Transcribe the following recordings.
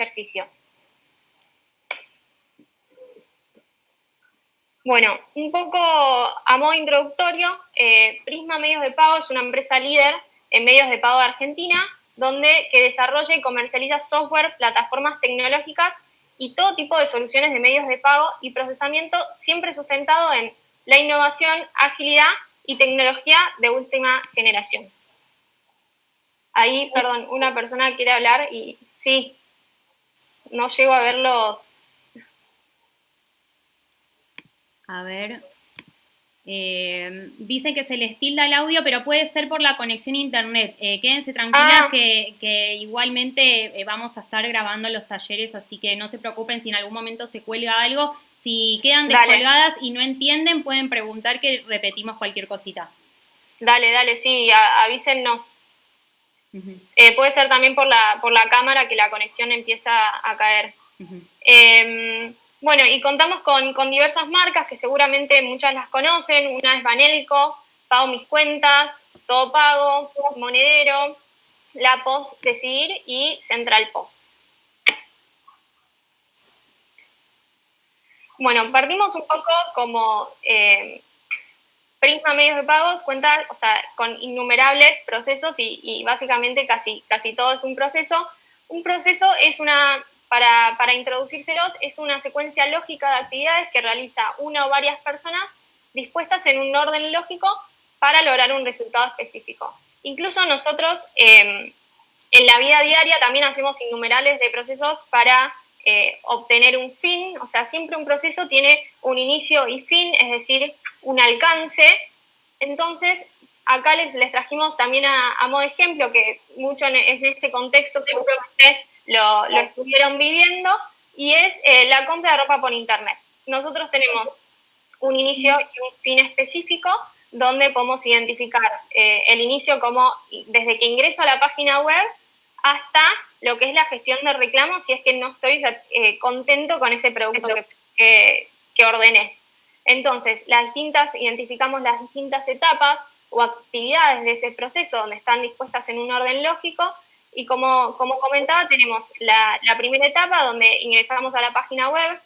ejercicio. Bueno, un poco a modo introductorio, Prisma Medios de Pago es una empresa líder en medios de pago de Argentina, que desarrolla y comercializa software, plataformas tecnológicas y todo tipo de soluciones de medios de pago y procesamiento, siempre sustentado en la innovación, agilidad y tecnología de última generación. Ahí, perdón, una persona quiere hablar y sí, no llego a verlos. A ver. Dicen que se les tilda el audio, pero puede ser por la conexión a internet. Quédense tranquilas que igualmente vamos a estar grabando los talleres, así que no se preocupen si en algún momento se cuelga algo. Si quedan descolgadas y no entienden, pueden preguntar que repetimos cualquier cosita. Dale, sí, avísennos. Puede ser también por la cámara que la conexión empieza a caer. Bueno, y contamos con diversas marcas que seguramente muchas las conocen. Una es Banelco, Pago Mis Cuentas, Todo Pago, Monedero, La Post Decidir y Central Post. Bueno, partimos un poco como Prisma Medios de Pagos cuenta, o sea, con innumerables procesos y básicamente casi todo es un proceso. Un proceso es para introducírselos, es una secuencia lógica de actividades que realiza una o varias personas dispuestas en un orden lógico para lograr un resultado específico. Incluso nosotros en la vida diaria también hacemos innumerables de procesos para obtener un fin, o sea, siempre un proceso tiene un inicio y fin, es decir, un alcance. Entonces, acá les trajimos también a modo de ejemplo, que mucho en este contexto seguramente lo estuvieron viviendo, y es la compra de ropa por internet. Nosotros tenemos un inicio y un fin específico, donde podemos identificar el inicio como desde que ingreso a la página web hasta lo que es la gestión de reclamos, si es que no estoy contento con ese producto que ordené. Entonces, identificamos las distintas etapas o actividades de ese proceso donde están dispuestas en un orden lógico, y como comentaba, tenemos la primera etapa donde ingresamos a la página web,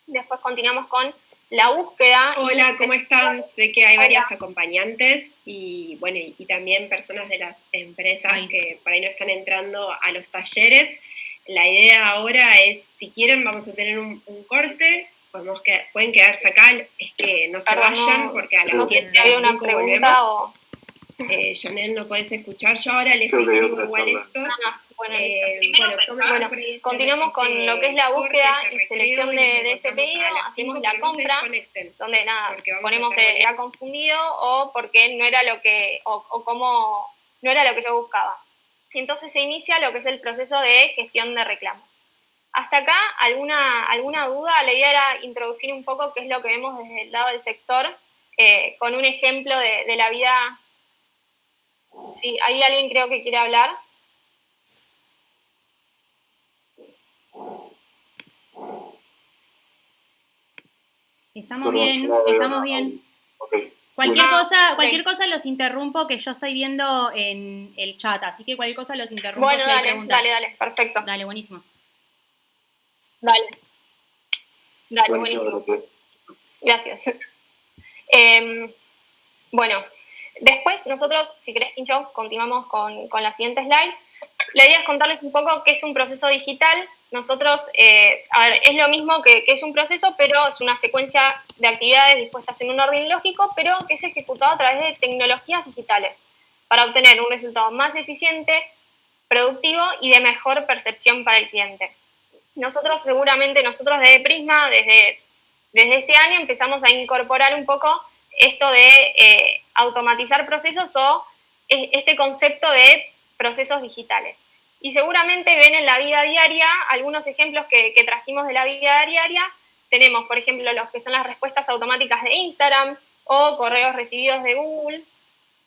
después continuamos con la búsqueda. Hola, ¿cómo están? Sé que hay varias acompañantes y bueno, y también personas de las empresas que por ahí no están entrando a los talleres. La idea ahora es, si quieren, vamos a tener un corte. Pueden quedarse acá, es que no se vayan, porque a las 7 a las 5 volvemos. Janel, ¿no puedes escuchar? Yo ahora les escribo igual esto. Bueno, continuamos con lo que es la búsqueda y selección de ese pedido, hacemos la compra, donde nada, ponemos era confundido o porque no era lo que, o como no era lo que yo buscaba. Entonces se inicia lo que es el proceso de gestión de reclamos. Hasta acá, ¿alguna duda? La idea era introducir un poco qué es lo que vemos desde el lado del sector, con un ejemplo de la vida. Sí, ¿hay alguien creo que quiere hablar? Estamos bien. Okay. Cualquier cosa los interrumpo, que yo estoy viendo en el chat, así que cualquier cosa los interrumpo. Bueno, dale, perfecto. Dale, buenísimo. Dale, buenísimo. Gracias. Bueno, después nosotros, si querés, Pincho, continuamos con la siguiente slide. La idea es contarles un poco qué es un proceso digital. Nosotros, es lo mismo que es un proceso, pero es una secuencia de actividades dispuestas en un orden lógico, pero que es ejecutado a través de tecnologías digitales para obtener un resultado más eficiente, productivo y de mejor percepción para el cliente. Nosotros desde Prisma, desde este año empezamos a incorporar un poco esto de automatizar procesos o este concepto de procesos digitales. Y seguramente ven en la vida diaria algunos ejemplos que trajimos de la vida diaria. Tenemos, por ejemplo, los que son las respuestas automáticas de Instagram o correos recibidos de Google,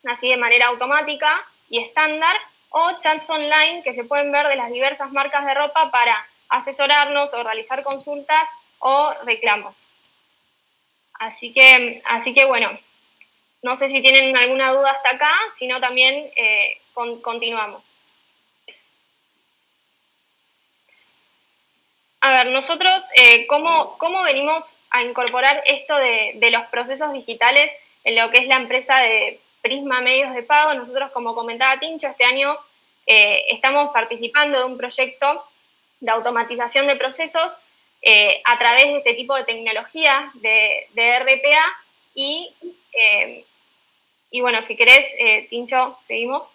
así de manera automática y estándar, o chats online que se pueden ver de las diversas marcas de ropa para asesorarnos o realizar consultas o reclamos. Así que bueno, no sé si tienen alguna duda hasta acá, si no también continuamos. ver, nosotros, ¿cómo venimos a incorporar esto de los procesos digitales en lo que es la empresa de Prisma Medios de Pago? Nosotros, como comentaba Tincho, este año estamos participando de un proyecto de automatización de procesos a través de este tipo de tecnología de RPA y bueno, si querés, Tincho, seguimos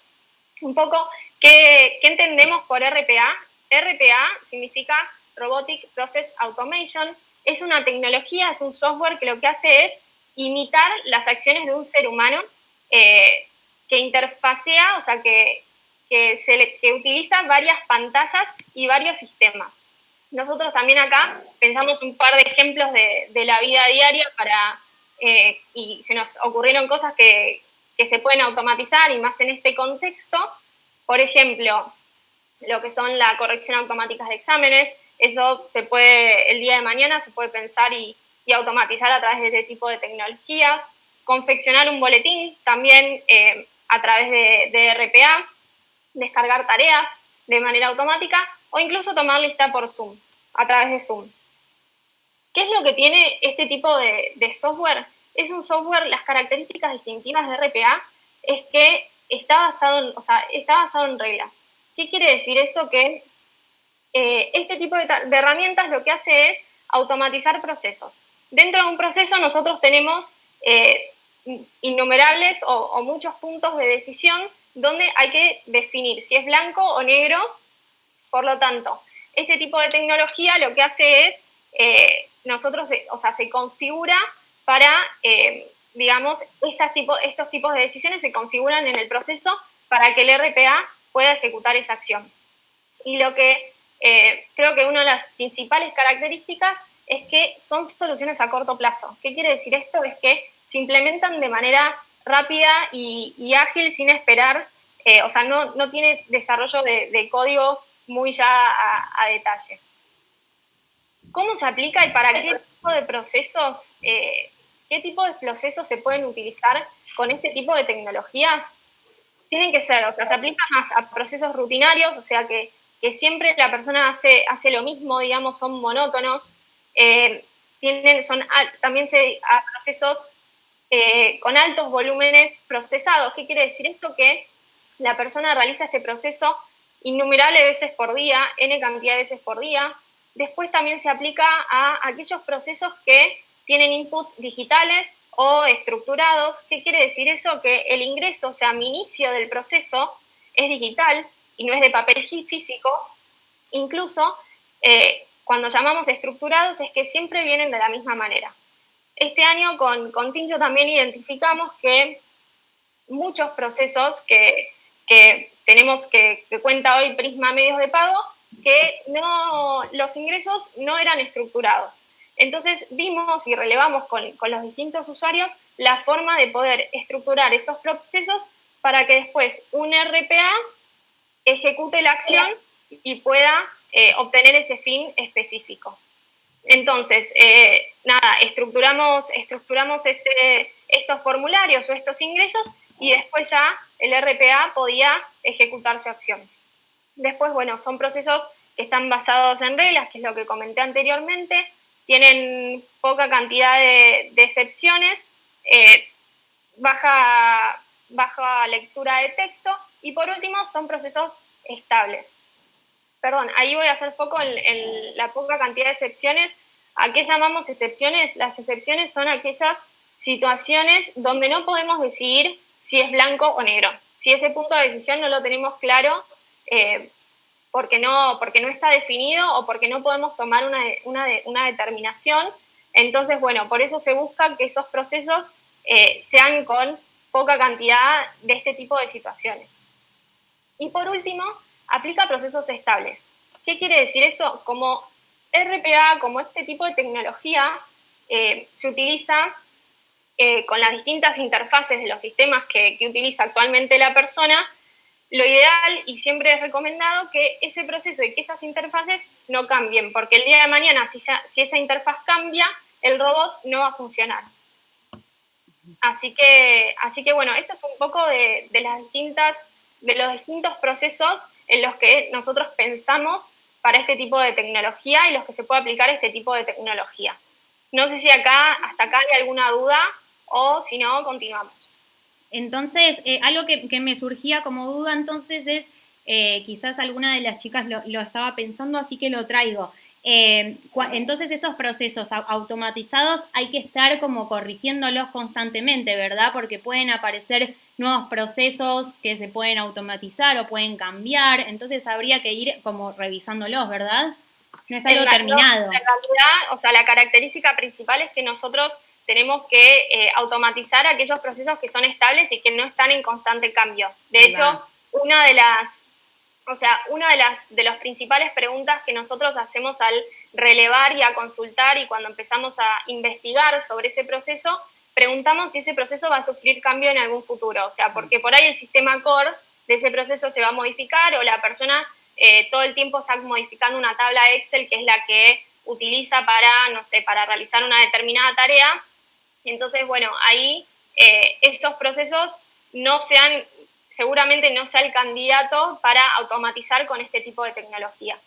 un poco. ¿Qué entendemos por RPA? RPA significa Robotic Process Automation. Es una tecnología, es un software que lo que hace es imitar las acciones de un ser humano que interfacea, o sea, que utiliza varias pantallas y varios sistemas. Nosotros también acá pensamos un par de ejemplos de la vida diaria y se nos ocurrieron cosas que se pueden automatizar y más en este contexto. Por ejemplo, lo que son la corrección automática de exámenes, eso el día de mañana se puede pensar y automatizar a través de este tipo de tecnologías. Confeccionar un boletín también a través de RPA, descargar tareas de manera automática o incluso tomar lista por Zoom, a través de Zoom. ¿Qué es lo que tiene este tipo de software? Es un software, las características distintivas de RPA es que está basado en reglas. ¿Qué quiere decir eso? Que este tipo de herramientas lo que hace es automatizar procesos. Dentro de un proceso nosotros tenemos innumerables o muchos puntos de decisión donde hay que definir si es blanco o negro. Por lo tanto, este tipo de tecnología lo que hace es, se configura para, digamos, estos tipos de decisiones se configuran en el proceso para que el RPA pueda ejecutar esa acción. Y lo que creo que una de las principales características es que son soluciones a corto plazo. ¿Qué quiere decir esto? Es que se implementan de manera rápida y ágil sin esperar, no tiene desarrollo de código muy ya a detalle. ¿Cómo se aplica y para qué tipo de procesos, se pueden utilizar con este tipo de tecnologías? Tienen que ser, se aplica más a procesos rutinarios, o sea que siempre la persona hace lo mismo, digamos, son monótonos, también a procesos con altos volúmenes procesados. ¿Qué quiere decir esto? Que la persona realiza este proceso innumerables veces por día, n cantidad de veces por día. Después también se aplica a aquellos procesos que tienen inputs digitales o estructurados. ¿Qué quiere decir eso? Que el ingreso, o sea, mi inicio del proceso es digital y no es de papel físico. Incluso cuando llamamos estructurados es que siempre vienen de la misma manera. Este año con Tincho también identificamos que muchos procesos que tenemos que cuenta hoy Prisma Medios de Pago, que los ingresos no eran estructurados. Entonces vimos y relevamos con los distintos usuarios la forma de poder estructurar esos procesos para que después un RPA ejecute la acción y pueda obtener ese fin específico. Entonces, estructuramos estos formularios o estos ingresos y después ya el RPA podía ejecutar su acción. Después, bueno, son procesos que están basados en reglas, que es lo que comenté anteriormente, tienen poca cantidad de excepciones, baja lectura de texto y por último son procesos estables. Perdón, ahí voy a hacer foco en la poca cantidad de excepciones. ¿A qué llamamos excepciones? Las excepciones son aquellas situaciones donde no podemos decidir si es blanco o negro. Si ese punto de decisión no lo tenemos claro porque no está definido o porque no podemos tomar una determinación. Entonces, bueno, por eso se busca que esos procesos sean con poca cantidad de este tipo de situaciones. Y por último, aplica procesos estables. ¿Qué quiere decir eso? Como RPA, como este tipo de tecnología, se utiliza con las distintas interfaces de los sistemas que utiliza actualmente la persona, lo ideal y siempre es recomendado que ese proceso y que esas interfaces no cambien, porque el día de mañana, si esa interfaz cambia, el robot no va a funcionar. Así que bueno, esto es un poco de los distintos procesos en los que nosotros pensamos para este tipo de tecnología y los que se puede aplicar este tipo de tecnología. No sé si hasta acá hay alguna duda o si no, continuamos. Entonces, algo que me surgía como duda entonces es, quizás alguna de las chicas lo estaba pensando, así que lo traigo. Entonces estos procesos automatizados hay que estar como corrigiéndolos constantemente, ¿verdad? Porque pueden aparecer nuevos procesos que se pueden automatizar o pueden cambiar, entonces habría que ir como revisándolos, ¿verdad? No es algo terminado. En realidad, o sea, la característica principal es que nosotros tenemos que automatizar aquellos procesos que son estables y que no están en constante cambio. De hecho, una de las principales preguntas que nosotros hacemos al relevar y a consultar y cuando empezamos a investigar sobre ese proceso, preguntamos si ese proceso va a sufrir cambio en algún futuro. O sea, porque por ahí el sistema core de ese proceso se va a modificar o la persona todo el tiempo está modificando una tabla Excel que es la que utiliza para, no sé, para realizar una determinada tarea. Entonces, bueno, ahí estos procesos seguramente no sea el candidato para automatizar con este tipo de tecnología.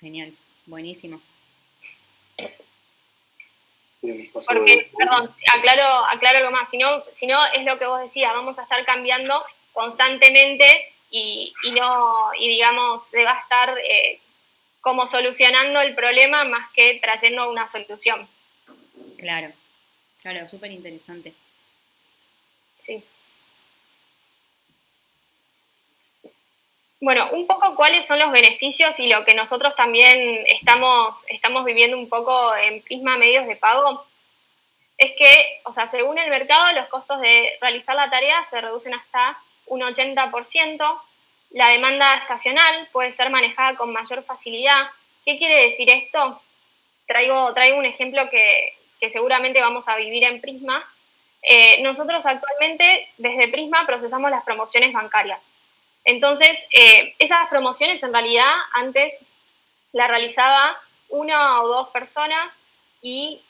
Genial, buenísimo. Porque, perdón, aclaro algo más, si no es lo que vos decías, vamos a estar cambiando constantemente y digamos, se va a estar como solucionando el problema más que trayendo una solución. Claro, súper interesante. Sí. Bueno, un poco cuáles son los beneficios y lo que nosotros también estamos viviendo un poco en Prisma Medios de Pago, es que, o sea, según el mercado, los costos de realizar la tarea se reducen hasta un 80%, la demanda estacional puede ser manejada con mayor facilidad. ¿Qué quiere decir esto? Traigo un ejemplo que seguramente vamos a vivir en Prisma. Nosotros actualmente, desde Prisma, procesamos las promociones bancarias. Entonces, esas promociones en realidad antes la realizaba una o dos personas y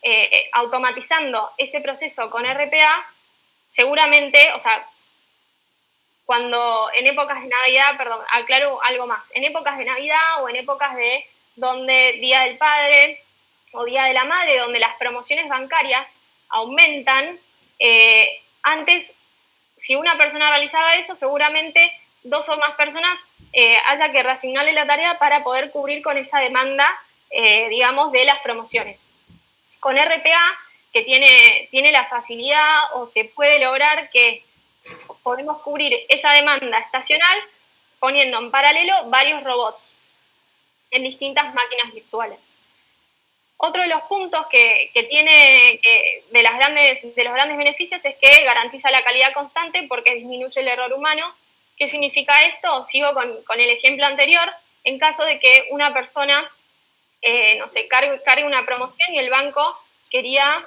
automatizando ese proceso con RPA, seguramente, o sea, cuando en épocas de Navidad, perdón, aclaro algo más, en épocas de Navidad o en épocas de donde Día del Padre o Día de la Madre, donde las promociones bancarias aumentan, antes, si una persona realizaba eso, seguramente dos o más personas haya que reasignarle la tarea para poder cubrir con esa demanda, digamos, de las promociones. Con RPA, que tiene la facilidad o se puede lograr que podemos cubrir esa demanda estacional poniendo en paralelo varios robots en distintas máquinas virtuales. Otro de los puntos que tiene de los grandes beneficios es que garantiza la calidad constante porque disminuye el error humano. ¿Qué significa esto? Sigo con el ejemplo anterior. En caso de que una persona, no sé, cargue una promoción y el banco quería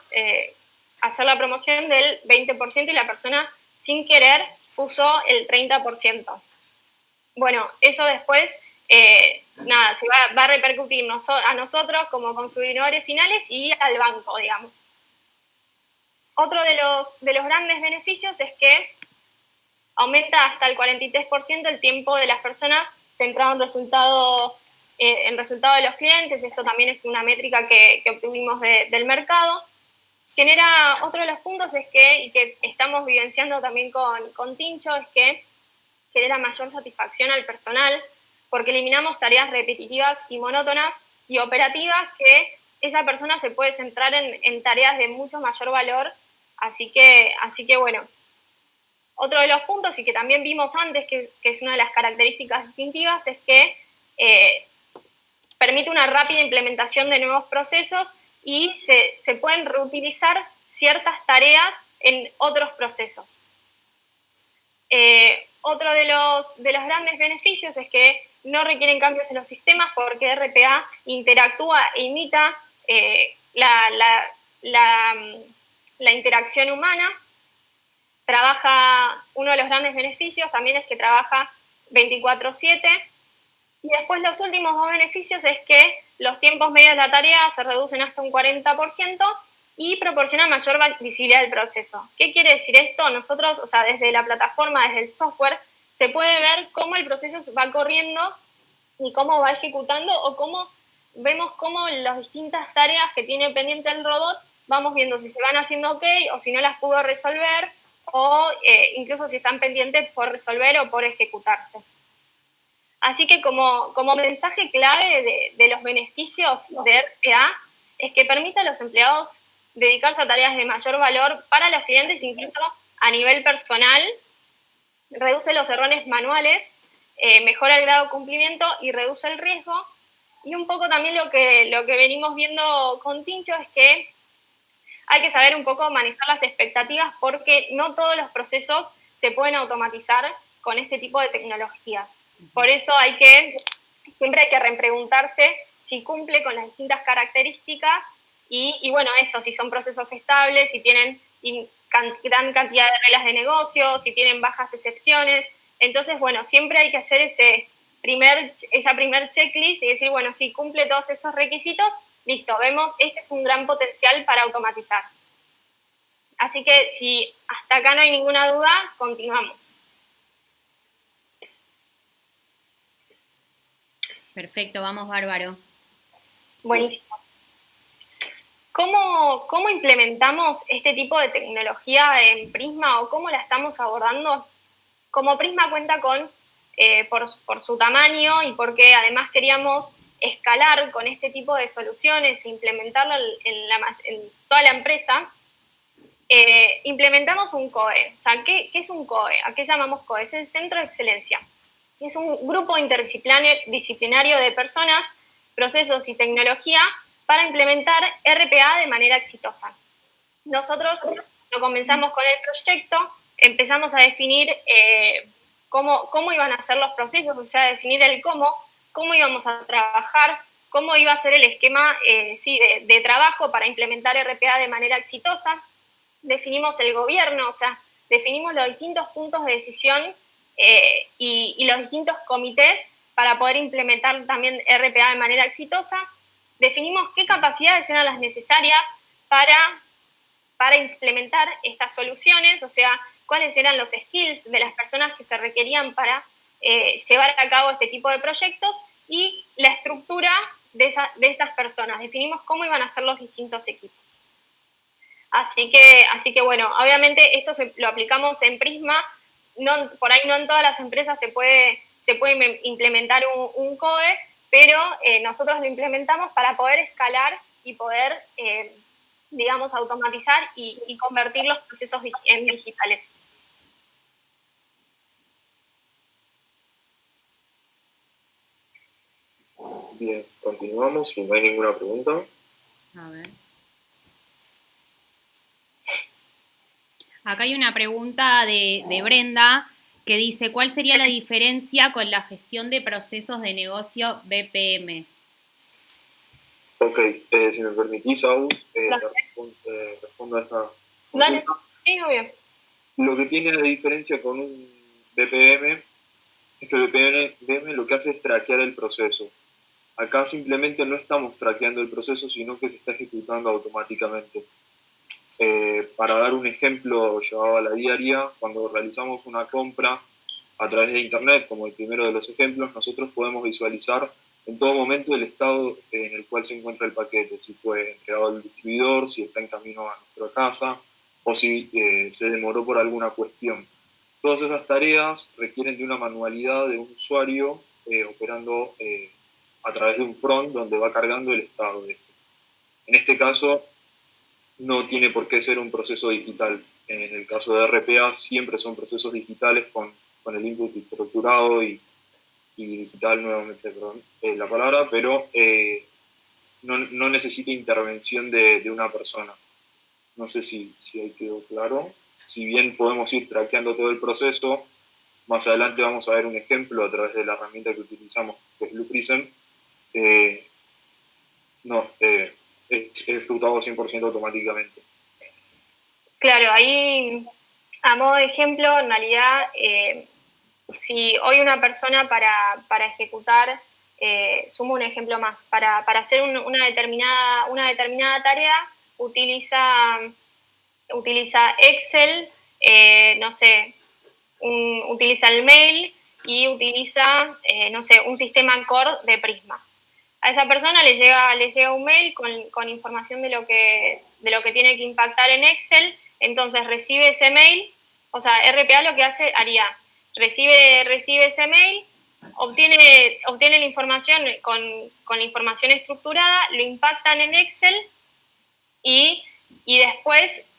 hacer la promoción del 20% y la persona sin querer puso el 30%. Bueno, eso después, se va a repercutir a nosotros como consumidores finales y al banco, digamos. Otro de los grandes beneficios es que aumenta hasta el 43% el tiempo de las personas centrado en resultado de los clientes. Esto también es una métrica que obtuvimos del mercado. Genera otro de los puntos y que estamos vivenciando también con Tincho, es que genera mayor satisfacción al personal porque eliminamos tareas repetitivas y monótonas y operativas que esa persona se puede centrar en tareas de mucho mayor valor. Así que bueno, otro de los puntos y que también vimos antes, que es una de las características distintivas, es que permite una rápida implementación de nuevos procesos y se pueden reutilizar ciertas tareas en otros procesos. Otro de los grandes beneficios es que no requieren cambios en los sistemas porque RPA interactúa e imita la interacción humana. Uno de los grandes beneficios también es que trabaja 24/7. Y después los últimos dos beneficios es que los tiempos medios de la tarea se reducen hasta un 40% y proporciona mayor visibilidad del proceso. ¿Qué quiere decir esto? Nosotros, o sea, desde la plataforma, desde el software, se puede ver cómo el proceso va corriendo y cómo va ejecutando o cómo vemos cómo las distintas tareas que tiene pendiente el robot, vamos viendo si se van haciendo ok o si no las pudo resolver o incluso si están pendientes por resolver o por ejecutarse. Así que como mensaje clave de los beneficios de RPA es que permite a los empleados dedicarse a tareas de mayor valor para los clientes, incluso a nivel personal, reduce los errores manuales, mejora el grado de cumplimiento y reduce el riesgo. Y un poco también lo que venimos viendo con Tincho es que hay que saber un poco manejar las expectativas porque no todos los procesos se pueden automatizar con este tipo de tecnologías. Por eso siempre hay que repreguntarse si cumple con las distintas características y bueno, eso, si son procesos estables, si tienen gran cantidad de reglas de negocio, si tienen bajas excepciones. Entonces, bueno, siempre hay que hacer esa primer checklist y decir, bueno, si cumple todos estos requisitos, listo, vemos, este es un gran potencial para automatizar. Así que si hasta acá no hay ninguna duda, continuamos. Perfecto, vamos bárbaro. Buenísimo. ¿Cómo implementamos este tipo de tecnología en Prisma o cómo la estamos abordando? Como Prisma cuenta con, por su tamaño y porque además queríamos escalar con este tipo de soluciones e implementarlo en toda la empresa, implementamos un COE. O sea, ¿qué es un COE? ¿A qué llamamos COE? Es el Centro de Excelencia. Es un grupo interdisciplinario de personas, procesos y tecnología para implementar RPA de manera exitosa. Nosotros lo comenzamos con el proyecto, empezamos a definir cómo iban a ser los procesos, o sea, definir el cómo íbamos a trabajar, cómo iba a ser el esquema de trabajo para implementar RPA de manera exitosa. Definimos el gobierno, o sea, definimos los distintos puntos de decisión y los distintos comités para poder implementar también RPA de manera exitosa. Definimos qué capacidades eran las necesarias para implementar estas soluciones, o sea, cuáles eran los skills de las personas que se requerían para llevar a cabo este tipo de proyectos y la estructura de esas personas. Definimos cómo iban a ser los distintos equipos. Así que bueno, obviamente esto lo aplicamos en Prisma, por ahí no en todas las empresas se puede implementar un COE, pero nosotros lo implementamos para poder escalar y poder, digamos, automatizar y convertir los procesos en digitales. Bien, continuamos, si no hay ninguna pregunta. A ver. Acá hay una pregunta de Brenda que dice, ¿cuál sería la diferencia con la gestión de procesos de negocio BPM? Ok, si me permitís, Agus, respondo a esta pregunta. Dale, sí, obvio. Lo que tiene la diferencia con un BPM es que el BPM lo que hace es traquear el proceso. Acá simplemente no estamos traqueando el proceso, sino que se está ejecutando automáticamente. Para dar un ejemplo llevado a la diaria, cuando realizamos una compra a través de Internet, como el primero de los ejemplos, nosotros podemos visualizar en todo momento el estado en el cual se encuentra el paquete, si fue entregado al distribuidor, si está en camino a nuestra casa o si se demoró por alguna cuestión. Todas esas tareas requieren de una manualidad de un usuario operando a través de un front donde va cargando el estado de esto. En este caso, no tiene por qué ser un proceso digital. En el caso de RPA siempre son procesos digitales con el input estructurado y digital, nuevamente, perdón, la palabra, pero no necesita intervención de una persona. No sé si ahí quedó claro. Si bien podemos ir traqueando todo el proceso, más adelante vamos a ver un ejemplo a través de la herramienta que utilizamos, que es Blue Prism. Es ejecutado 100% automáticamente. Claro, ahí a modo de ejemplo, en realidad, si hoy una persona para ejecutar, sumo un ejemplo más, para hacer una determinada tarea, utiliza Excel, no sé, utiliza el mail y utiliza, no sé, un sistema core de Prisma. A esa persona le llega un mail con información de lo que tiene que impactar en Excel, entonces recibe ese mail, o sea, RPA lo que recibe ese mail, obtiene la información con la información estructurada, lo impactan en Excel y después,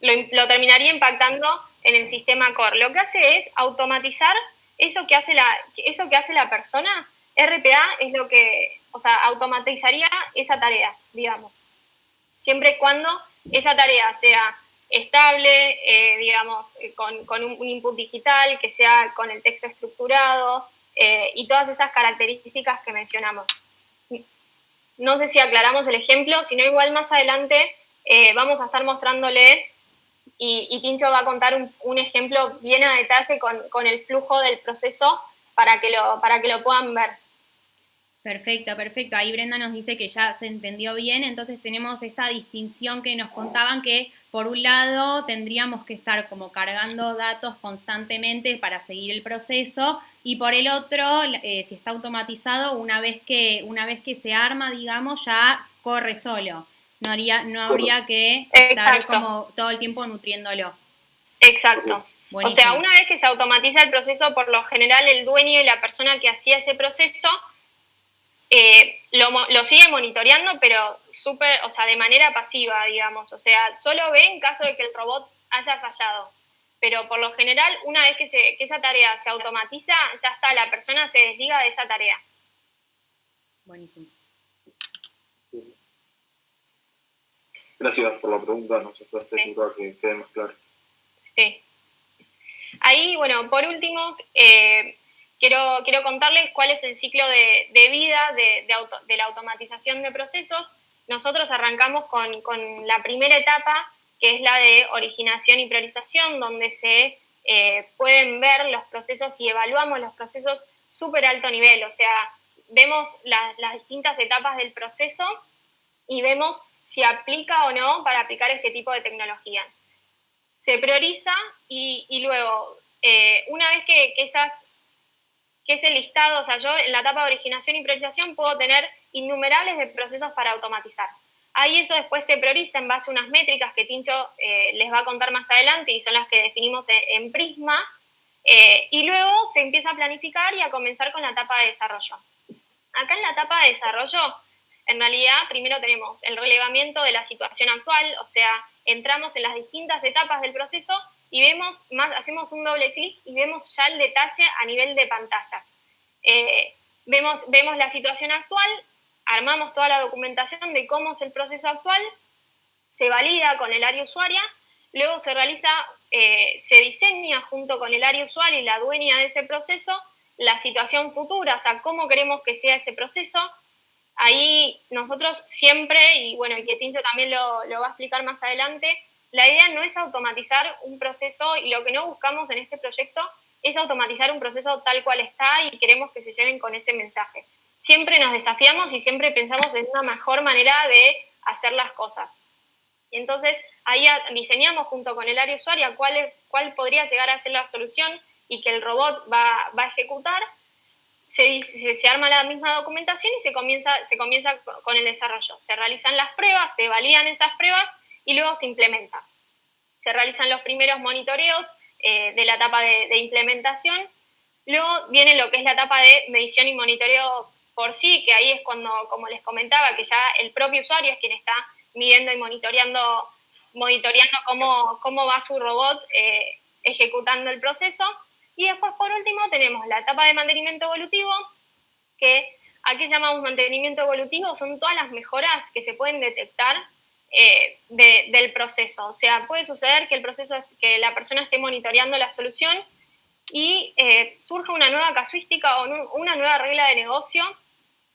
lo terminaría impactando en el sistema core. Lo que hace es automatizar eso que hace la persona. RPA es lo que, o sea, automatizaría esa tarea, digamos. Siempre y cuando esa tarea sea estable, digamos, con un input digital, que sea con el texto estructurado y todas esas características que mencionamos. No sé si aclaramos el ejemplo, sino igual más adelante vamos a estar mostrándole y Tincho va a contar un ejemplo bien a detalle con el flujo del proceso para que lo puedan ver. Perfecto, perfecto. Ahí Brenda nos dice que ya se entendió bien, entonces tenemos esta distinción que nos contaban que por un lado tendríamos que estar como cargando datos constantemente para seguir el proceso y por el otro, si está automatizado, una vez que se arma, digamos, ya corre solo. No habría que estar como todo el tiempo nutriéndolo. Exacto. Buenísimo. O sea, una vez que se automatiza el proceso, por lo general el dueño y la persona que hacía ese proceso lo sigue monitoreando, pero de manera pasiva, digamos. O sea, solo ve en caso de que el robot haya fallado. Pero por lo general, una vez que esa tarea se automatiza, ya está, la persona se desliga de esa tarea. Buenísimo. Gracias por la pregunta, nos ayudaste a que quede más claro. Sí. Ahí, bueno, por último, quiero contarles cuál es el ciclo de vida de la automatización de procesos. Nosotros arrancamos con la primera etapa, que es la de originación y priorización, donde se pueden ver los procesos y evaluamos los procesos súper alto nivel. O sea, vemos las distintas etapas del proceso y vemos si aplica o no para aplicar este tipo de tecnología. Se prioriza y luego, una vez que ese listado, o sea, yo en la etapa de originación y priorización puedo tener innumerables de procesos para automatizar. Ahí eso después se prioriza en base a unas métricas que Tincho les va a contar más adelante y son las que definimos en Prisma, y luego se empieza a planificar y a comenzar con la etapa de desarrollo. Acá en la etapa de desarrollo, en realidad, primero tenemos el relevamiento de la situación actual, o sea, entramos en las distintas etapas del proceso y hacemos un doble clic y vemos ya el detalle a nivel de pantallas. Vemos la situación actual, armamos toda la documentación de cómo es el proceso actual, se valida con el área usuaria, luego se diseña junto con el área usuaria y la dueña de ese proceso la situación futura, o sea, cómo queremos que sea ese proceso. Ahí nosotros siempre, y bueno, y que Tincho también lo va a explicar más adelante, la idea no es automatizar un proceso y lo que no buscamos en este proyecto es automatizar un proceso tal cual está y queremos que se lleven con ese mensaje. Siempre nos desafiamos y siempre pensamos en una mejor manera de hacer las cosas. Y entonces ahí diseñamos junto con el área usuaria cuál podría llegar a ser la solución y que el robot va a ejecutar. Se arma la misma documentación y se comienza con el desarrollo. Se realizan las pruebas, se validan esas pruebas y luego se implementa. Se realizan los primeros monitoreos de la etapa de implementación. Luego viene lo que es la etapa de medición y monitoreo por sí, que ahí es cuando, como les comentaba, que ya el propio usuario es quien está midiendo y monitoreando cómo va su robot ejecutando el proceso. Y después, por último, tenemos la etapa de mantenimiento evolutivo, que aquí llamamos mantenimiento evolutivo, son todas las mejoras que se pueden detectar del proceso. O sea, puede suceder que la persona esté monitoreando la solución y surja una nueva casuística o una nueva regla de negocio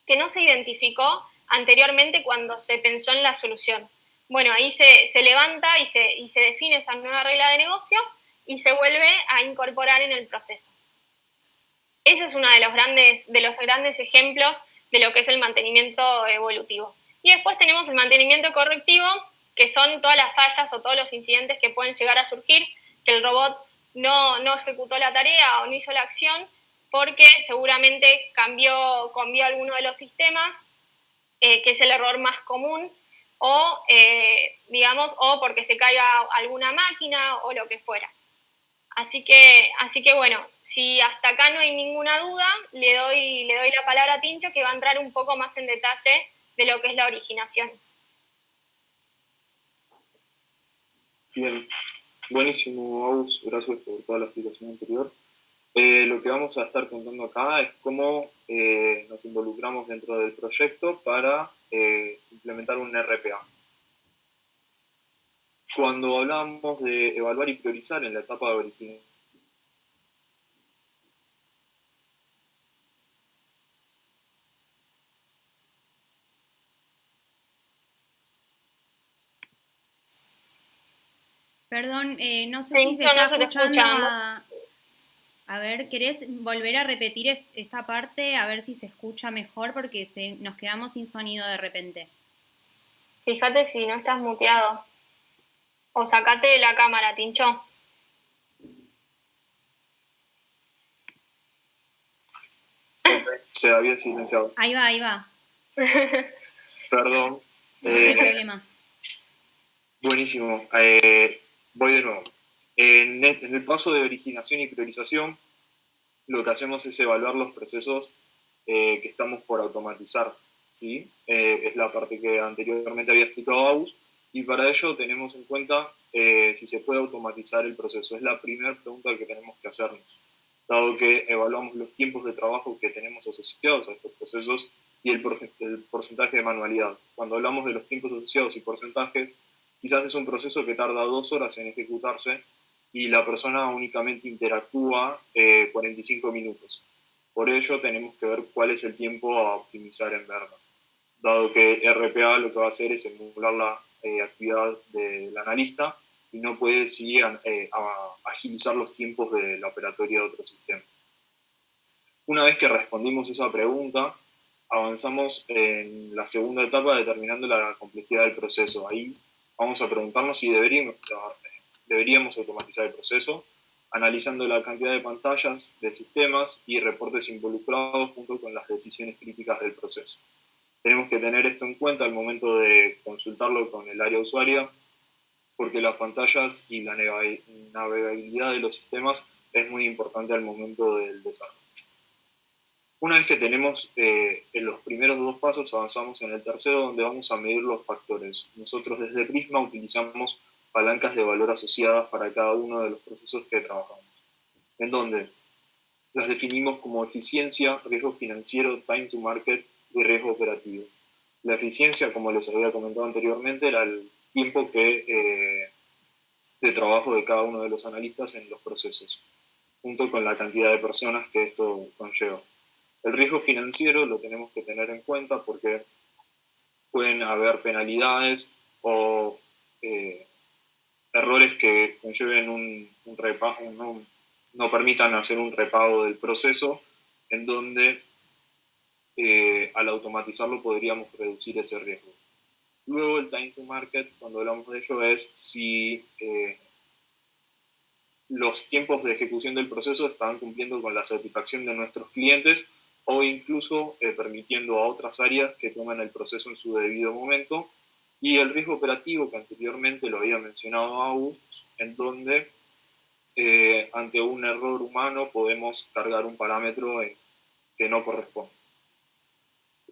que no se identificó anteriormente cuando se pensó en la solución. Bueno, ahí se levanta y se define esa nueva regla de negocio y se vuelve a incorporar en el proceso. Ese es uno de los grandes ejemplos de lo que es el mantenimiento evolutivo. Y después tenemos el mantenimiento correctivo, que son todas las fallas o todos los incidentes que pueden llegar a surgir, que el robot no ejecutó la tarea o no hizo la acción porque seguramente cambió alguno de los sistemas, que es el error más común, o, o porque se caiga alguna máquina o lo que fuera. Así que bueno, si hasta acá no hay ninguna duda, le doy la palabra a Tincho, que va a entrar un poco más en detalle de lo que es la originación. Bien, buenísimo, Agus, gracias por toda la explicación anterior. Lo que vamos a estar contando acá es cómo nos involucramos dentro del proyecto para implementar un RPA. Cuando hablamos de evaluar y priorizar en la etapa de origen, Perdón, no sé si se está escuchando. A ver, ¿querés volver a repetir esta parte? A ver si se escucha mejor porque nos quedamos sin sonido de repente. Fíjate si no estás muteado. O sacate de la cámara, Tincho. Se había silenciado. Ahí va. Perdón. No hay problema. Buenísimo. Voy de nuevo. En el paso de originación y priorización, lo que hacemos es evaluar los procesos que estamos por automatizar. ¿Sí? Es la parte que anteriormente había explicado Agus, y para ello tenemos en cuenta si se puede automatizar el proceso. Es la primera pregunta que tenemos que hacernos, dado que evaluamos los tiempos de trabajo que tenemos asociados a estos procesos y el porcentaje de manualidad. Cuando hablamos de los tiempos asociados y porcentajes, quizás es un proceso que tarda 2 horas en ejecutarse y la persona únicamente interactúa 45 minutos. Por ello tenemos que ver cuál es el tiempo a optimizar en verdad, dado que RPA lo que va a hacer es emular la actividad del analista y no puede seguir agilizar los tiempos de la operatoria de otro sistema. Una vez que respondimos esa pregunta, avanzamos en la segunda etapa determinando la complejidad del proceso. Ahí vamos a preguntarnos si deberíamos automatizar el proceso, analizando la cantidad de pantallas, de sistemas y reportes involucrados junto con las decisiones críticas del proceso. Tenemos que tener esto en cuenta al momento de consultarlo con el área usuaria, porque las pantallas y la navegabilidad de los sistemas es muy importante al momento del desarrollo. Una vez que tenemos en los primeros 2 pasos, avanzamos en el tercero, donde vamos a medir los factores. Nosotros desde Prisma utilizamos palancas de valor asociadas para cada uno de los procesos que trabajamos, en donde las definimos como eficiencia, riesgo financiero, time to market y riesgo operativo. La eficiencia, como les había comentado anteriormente, era el tiempo de trabajo de cada uno de los analistas en los procesos, junto con la cantidad de personas que esto conlleva. El riesgo financiero lo tenemos que tener en cuenta porque pueden haber penalidades o errores que conlleven no permitan hacer un repago del proceso, en donde al automatizarlo podríamos reducir ese riesgo. Luego el time to market, cuando hablamos de ello, es si los tiempos de ejecución del proceso están cumpliendo con la satisfacción de nuestros clientes o incluso permitiendo a otras áreas que tomen el proceso en su debido momento. Y el riesgo operativo, que anteriormente lo había mencionado Agus, en donde ante un error humano podemos cargar un parámetro que no corresponde.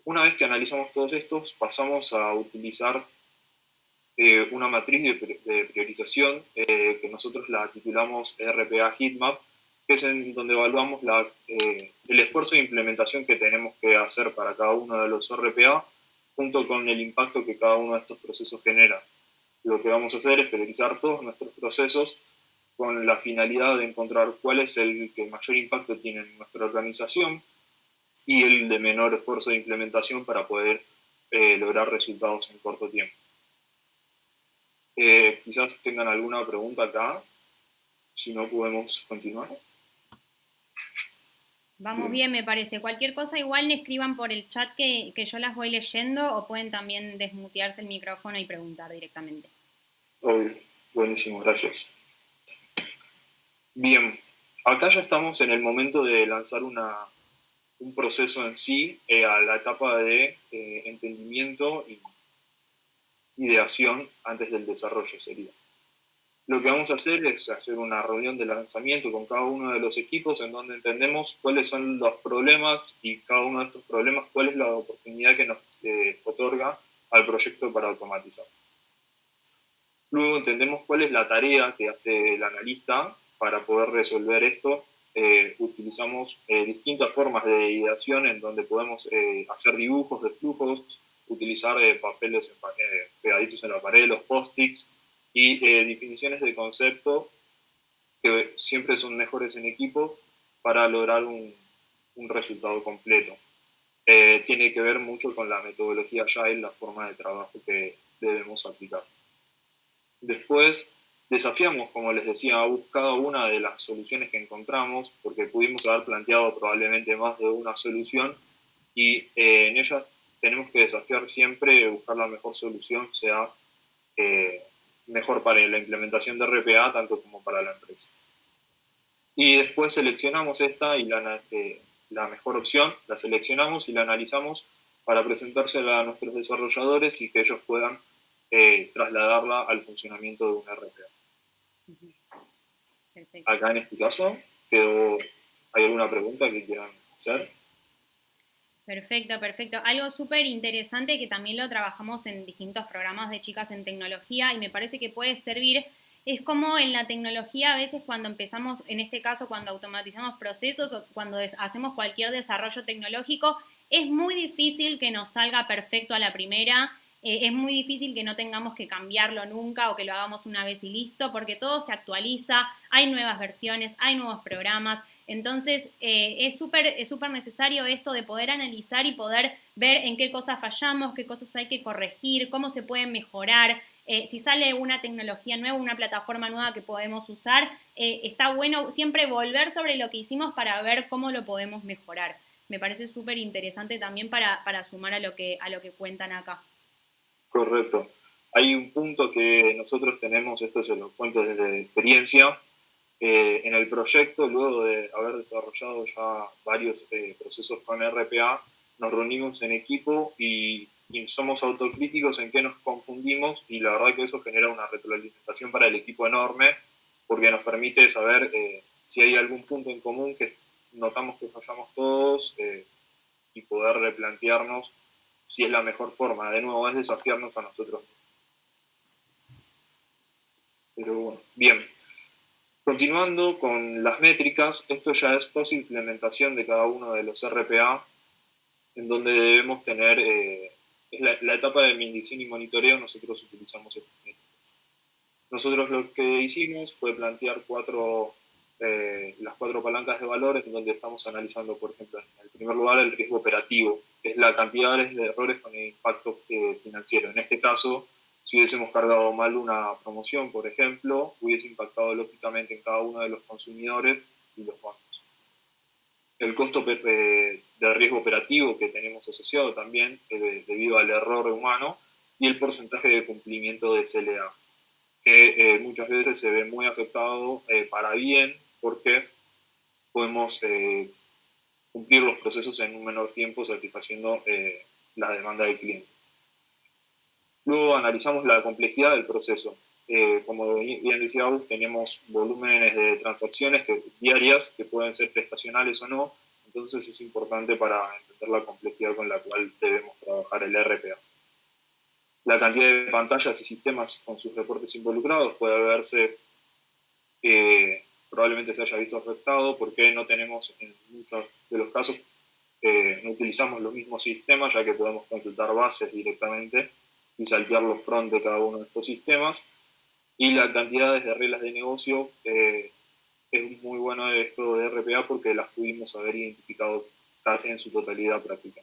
Una vez que analizamos todos estos, pasamos a utilizar una matriz de priorización que nosotros la titulamos RPA Heatmap, que es en donde evaluamos el esfuerzo de implementación que tenemos que hacer para cada uno de los RPA, junto con el impacto que cada uno de estos procesos genera. Lo que vamos a hacer es priorizar todos nuestros procesos con la finalidad de encontrar cuál es el que mayor impacto tiene en nuestra organización y el de menor esfuerzo de implementación para poder lograr resultados en corto tiempo. Quizás tengan alguna pregunta acá, si no podemos continuar. Vamos bien, me parece. Cualquier cosa igual me escriban por el chat que yo las voy leyendo, o pueden también desmutearse el micrófono y preguntar directamente. Obvio. Buenísimo, gracias. Bien, acá ya estamos en el momento de lanzar un proceso en sí, a la etapa de entendimiento y ideación antes del desarrollo sería. Lo que vamos a hacer es hacer una reunión de lanzamiento con cada uno de los equipos en donde entendemos cuáles son los problemas y cada uno de estos problemas cuál es la oportunidad que nos otorga al proyecto para automatizar. Luego entendemos cuál es la tarea que hace el analista para poder resolver esto. Utilizamos distintas formas de ideación en donde podemos hacer dibujos de flujos, utilizar papeles pegaditos en la pared, los post-its, y definiciones de concepto que siempre son mejores en equipo para lograr un resultado completo. Tiene que ver mucho con la metodología Agile, la forma de trabajo que debemos aplicar. Después desafiamos, como les decía, a cada una de las soluciones que encontramos, porque pudimos haber planteado probablemente más de una solución, y en ellas tenemos que desafiar siempre, buscar la mejor solución, sea mejor para la implementación de RPA, tanto como para la empresa. Y después seleccionamos esta y la mejor opción, la seleccionamos y la analizamos para presentársela a nuestros desarrolladores y que ellos puedan trasladarla al funcionamiento de un RPA. Perfecto. Acá en este caso, ¿hay alguna pregunta que quieran hacer? Perfecto, perfecto. Algo súper interesante que también lo trabajamos en distintos programas de chicas en tecnología y me parece que puede servir, es como en la tecnología a veces cuando empezamos, en este caso cuando automatizamos procesos o cuando hacemos cualquier desarrollo tecnológico, es muy difícil que nos salga perfecto a la primera, es muy difícil que no tengamos que cambiarlo nunca o que lo hagamos una vez y listo, porque todo se actualiza, hay nuevas versiones, hay nuevos programas. Entonces, es súper necesario esto de poder analizar y poder ver en qué cosas fallamos, qué cosas hay que corregir, cómo se pueden mejorar. Si sale una tecnología nueva, una plataforma nueva que podemos usar, está bueno siempre volver sobre lo que hicimos para ver cómo lo podemos mejorar. Me parece súper interesante también para sumar a lo que cuentan acá. Correcto. Hay un punto que nosotros tenemos, esto se lo cuento desde experiencia, en el proyecto, luego de haber desarrollado ya varios procesos con RPA, nos reunimos en equipo y somos autocríticos en qué nos confundimos y la verdad que eso genera una retroalimentación para el equipo enorme porque nos permite saber si hay algún punto en común que notamos que fallamos todos y poder replantearnos si es la mejor forma. De nuevo, es desafiarnos a nosotros. Pero bueno, bien. Continuando con las métricas, esto ya es post-implementación de cada uno de los RPA, en donde debemos tener, es la etapa de medición y monitoreo, nosotros utilizamos estas métricas. Nosotros lo que hicimos fue plantear las cuatro palancas de valores, en donde estamos analizando, por ejemplo, en el primer lugar, el riesgo operativo, que es la cantidad de errores con el impacto financiero. En este caso, si hubiésemos cargado mal una promoción, por ejemplo, hubiese impactado lógicamente en cada uno de los consumidores y los bancos. El costo de riesgo operativo que tenemos asociado también debido al error humano y el porcentaje de cumplimiento de CLA, que muchas veces se ve muy afectado para bien porque podemos cumplir los procesos en un menor tiempo satisfaciendo la demanda del cliente. Luego analizamos la complejidad del proceso. Como bien decía Agus, tenemos volúmenes de transacciones diarias que pueden ser estacionales o no, entonces es importante para entender la complejidad con la cual debemos trabajar el RPA. La cantidad de pantallas y sistemas con sus reportes involucrados puede verse probablemente se haya visto afectado porque no tenemos, en muchos de los casos, no utilizamos los mismos sistemas, ya que podemos consultar bases directamente y saltear los front de cada uno de estos sistemas. Y la cantidad de reglas de negocio es muy bueno esto de RPA porque las pudimos haber identificado en su totalidad práctica.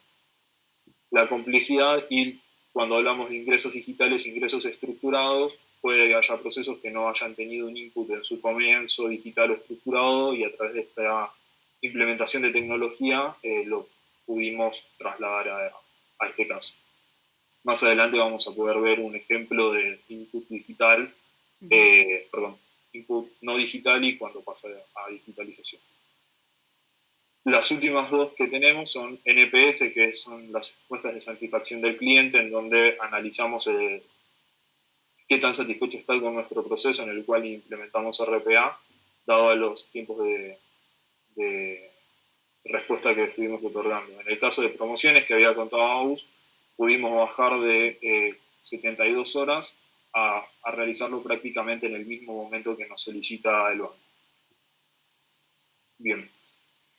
La complejidad y cuando hablamos de ingresos digitales, ingresos estructurados, puede que haya procesos que no hayan tenido un input en su comienzo digital o estructurado y a través de esta implementación de tecnología lo pudimos trasladar a este caso. Más adelante vamos a poder ver un ejemplo de input digital, input no digital y cuando pasa a digitalización. Las últimas dos que tenemos son NPS, que son las encuestas de satisfacción del cliente, en donde analizamos qué tan satisfecho está con nuestro proceso en el cual implementamos RPA, dado los tiempos de respuesta que estuvimos otorgando. En el caso de promociones que había contado Agus, pudimos bajar de 72 horas a realizarlo prácticamente en el mismo momento que nos solicita el banco. Bien.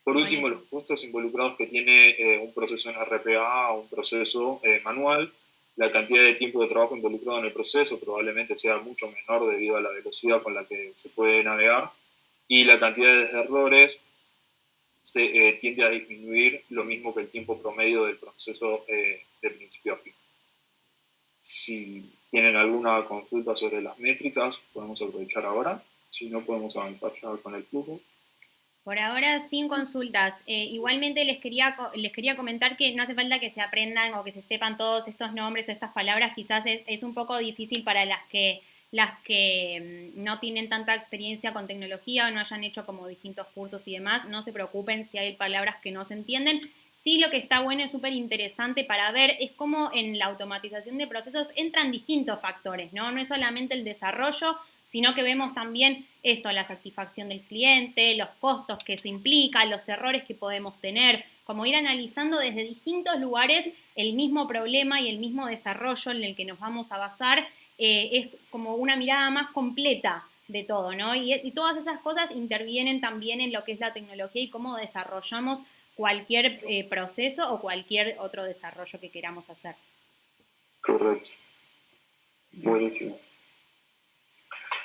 Por último, los costos involucrados que tiene un proceso en RPA o un proceso manual. La cantidad de tiempo de trabajo involucrado en el proceso probablemente sea mucho menor debido a la velocidad con la que se puede navegar, y la cantidad de errores tiende a disminuir, lo mismo que el tiempo promedio del proceso de principio a fin. Si tienen alguna consulta sobre las métricas, podemos aprovechar ahora. Si no, podemos avanzar ya con el flujo. Por ahora, sin consultas. Igualmente les quería comentar que no hace falta que se aprendan o que se sepan todos estos nombres o estas palabras. Quizás es un poco difícil para las que no tienen tanta experiencia con tecnología o no hayan hecho como distintos cursos y demás. No se preocupen si hay palabras que no se entienden. Sí, lo que está bueno y súper interesante para ver es cómo en la automatización de procesos entran distintos factores, ¿no? No es solamente el desarrollo, sino que vemos también esto, la satisfacción del cliente, los costos que eso implica, los errores que podemos tener, como ir analizando desde distintos lugares el mismo problema y el mismo desarrollo en el que nos vamos a basar, es como una mirada más completa de todo, ¿no? Y todas esas cosas intervienen también en lo que es la tecnología y cómo desarrollamos cualquier proceso o cualquier otro desarrollo que queramos hacer. Correcto. Buenísimo.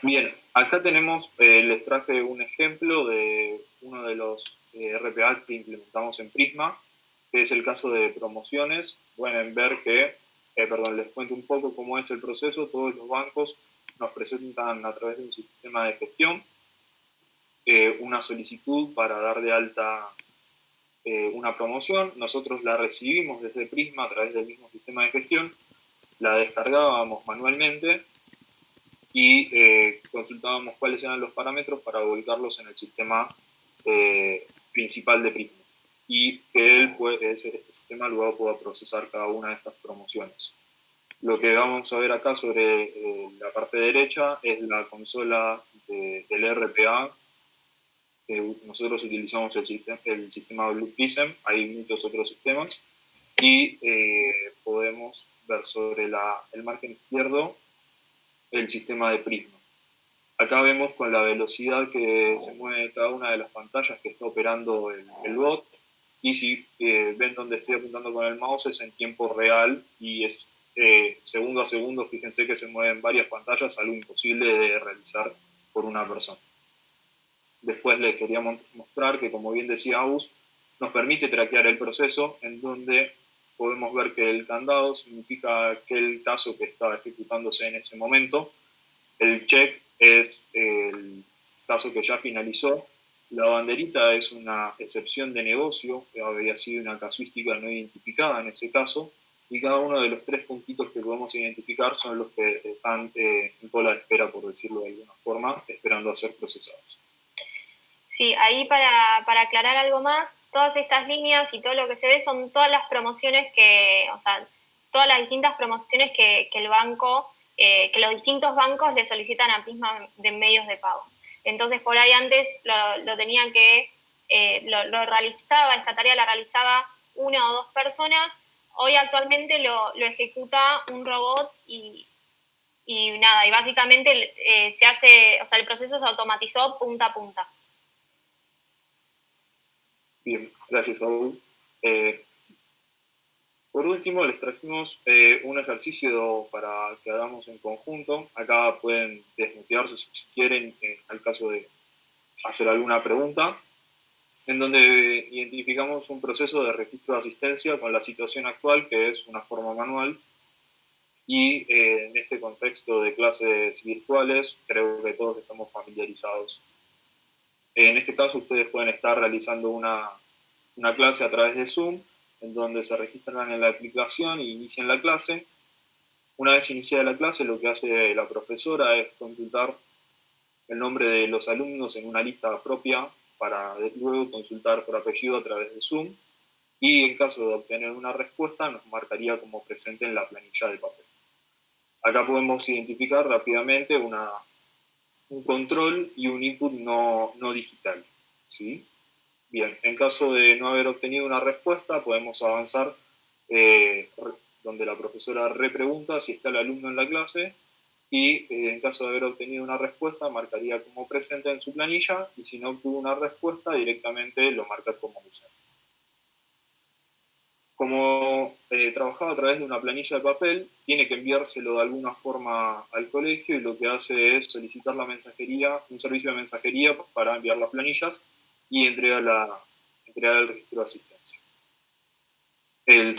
Bien, acá tenemos, les traje un ejemplo de uno de los RPA que implementamos en Prisma, que es el caso de promociones. Pueden ver que, les cuento un poco cómo es el proceso. Todos los bancos nos presentan a través de un sistema de gestión una solicitud para dar de alta una promoción. Nosotros la recibimos desde Prisma a través del mismo sistema de gestión, la descargábamos manualmente y consultábamos cuáles eran los parámetros para ubicarlos en el sistema principal de Prisma, y que este sistema luego pueda procesar cada una de estas promociones. Lo que vamos a ver acá sobre la parte derecha es la consola del RPA, que nosotros utilizamos el sistema Blue Prism. Hay muchos otros sistemas, y podemos ver sobre el margen izquierdo el sistema de Prisma. Acá vemos con la velocidad que se mueve cada una de las pantallas que está operando el bot, y si ven donde estoy apuntando con el mouse es en tiempo real y es segundo a segundo. Fíjense que se mueven varias pantallas, algo imposible de realizar por una persona. Después les quería mostrar que, como bien decía Agus, nos permite traquear el proceso, en donde podemos ver que el candado significa aquel caso que está ejecutándose en ese momento. El check es el caso que ya finalizó. La banderita es una excepción de negocio, que habría sido una casuística no identificada en ese caso, y cada uno de los 3 puntitos que podemos identificar son los que están en cola de espera, por decirlo de alguna forma, esperando a ser procesados. Sí, ahí para aclarar algo más, todas estas líneas y todo lo que se ve son todas las promociones todas las distintas promociones que el banco, que los distintos bancos le solicitan a Prisma de medios de pago. Entonces, por ahí antes lo tenían que, lo realizaba, esta tarea la realizaba 1 o 2 personas. Hoy actualmente lo ejecuta un robot y básicamente se hace, el proceso se automatizó punta a punta. Bien, gracias, Saúl. Por último, les trajimos un ejercicio para que hagamos en conjunto. Acá pueden desmutearse si quieren, al caso de hacer alguna pregunta, en donde identificamos un proceso de registro de asistencia con la situación actual, que es una forma manual, y en este contexto de clases virtuales creo que todos estamos familiarizados. En este caso, ustedes pueden estar realizando una clase a través de Zoom, en donde se registran en la aplicación y inician la clase. Una vez iniciada la clase, lo que hace la profesora es consultar el nombre de los alumnos en una lista propia para luego consultar por apellido a través de Zoom, y en caso de obtener una respuesta nos marcaría como presente en la planilla de papel. Acá podemos identificar rápidamente un control y un input no digital, ¿sí? Bien, en caso de no haber obtenido una respuesta, podemos avanzar donde la profesora repregunta si está el alumno en la clase, y en caso de haber obtenido una respuesta, marcaría como presente en su planilla, y si no obtuvo una respuesta, directamente lo marca como ausente. Como trabajaba a través de una planilla de papel, tiene que enviárselo de alguna forma al colegio, y lo que hace es solicitar la mensajería, un servicio de mensajería para enviar las planillas y entregar el registro de asistencia. El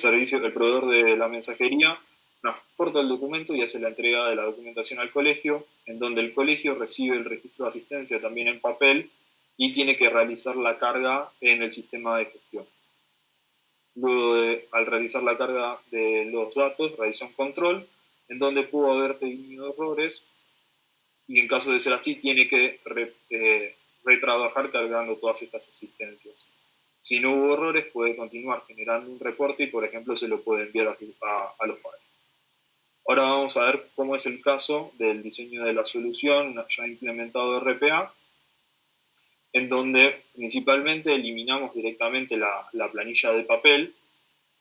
proveedor de la mensajería nos aporta el documento y hace la entrega de la documentación al colegio, en donde el colegio recibe el registro de asistencia también en papel y tiene que realizar la carga en el sistema de gestión. Luego, al realizar la carga de los datos, realiza un control en donde pudo haber tenido errores, y en caso de ser así, tiene que retrabajar cargando todas estas asistencias. Si no hubo errores, puede continuar generando un reporte y, por ejemplo, se lo puede enviar a los padres. Ahora vamos a ver cómo es el caso del diseño de la solución ya implementado de RPA, en donde principalmente eliminamos directamente la planilla de papel,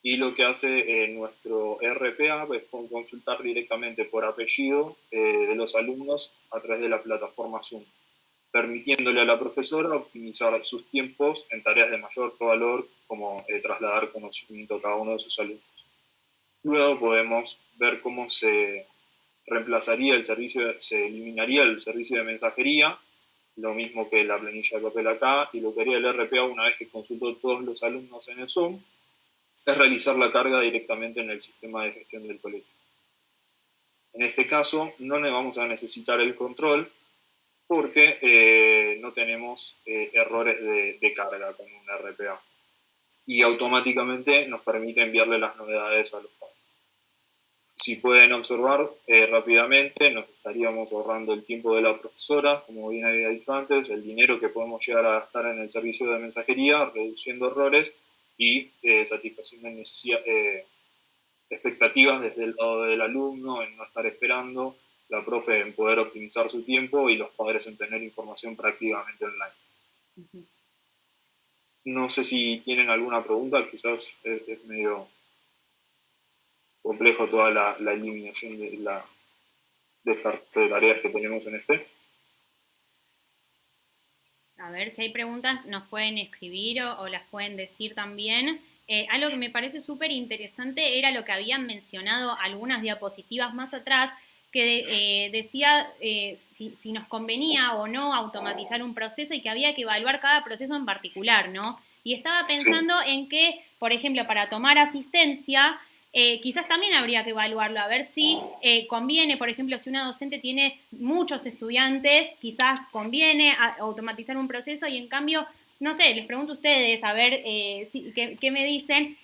y lo que hace nuestro RPA es consultar directamente por apellido de los alumnos a través de la plataforma Zoom, permitiéndole a la profesora optimizar sus tiempos en tareas de mayor valor, como trasladar conocimiento a cada uno de sus alumnos. Luego podemos ver cómo se eliminaría el servicio de mensajería, lo mismo que la planilla de papel acá, y lo que haría el RPA una vez que consultó todos los alumnos en el Zoom es realizar la carga directamente en el sistema de gestión del colegio. En este caso no vamos a necesitar el control, porque no tenemos errores de carga con un RPA, y automáticamente nos permite enviarle las novedades a los padres. Si pueden observar rápidamente, nos estaríamos ahorrando el tiempo de la profesora, como bien había dicho antes, el dinero que podemos llegar a gastar en el servicio de mensajería, reduciendo errores y satisfaciendo expectativas desde el lado del alumno, en no estar esperando, la profe en poder optimizar su tiempo y los padres en tener información prácticamente online. No sé si tienen alguna pregunta, quizás es medio complejo toda la eliminación de tareas que tenemos en este. A ver, si hay preguntas nos pueden escribir o las pueden decir también. Algo que me parece súper interesante era lo que habían mencionado algunas diapositivas más atrás, que decía si nos convenía o no automatizar un proceso y que había que evaluar cada proceso en particular, ¿no? Y estaba pensando en que, por ejemplo, para tomar asistencia, quizás también habría que evaluarlo, a ver si conviene, por ejemplo, si una docente tiene muchos estudiantes, quizás conviene automatizar un proceso, y en cambio, no sé, les pregunto a ustedes, a ver qué me dicen,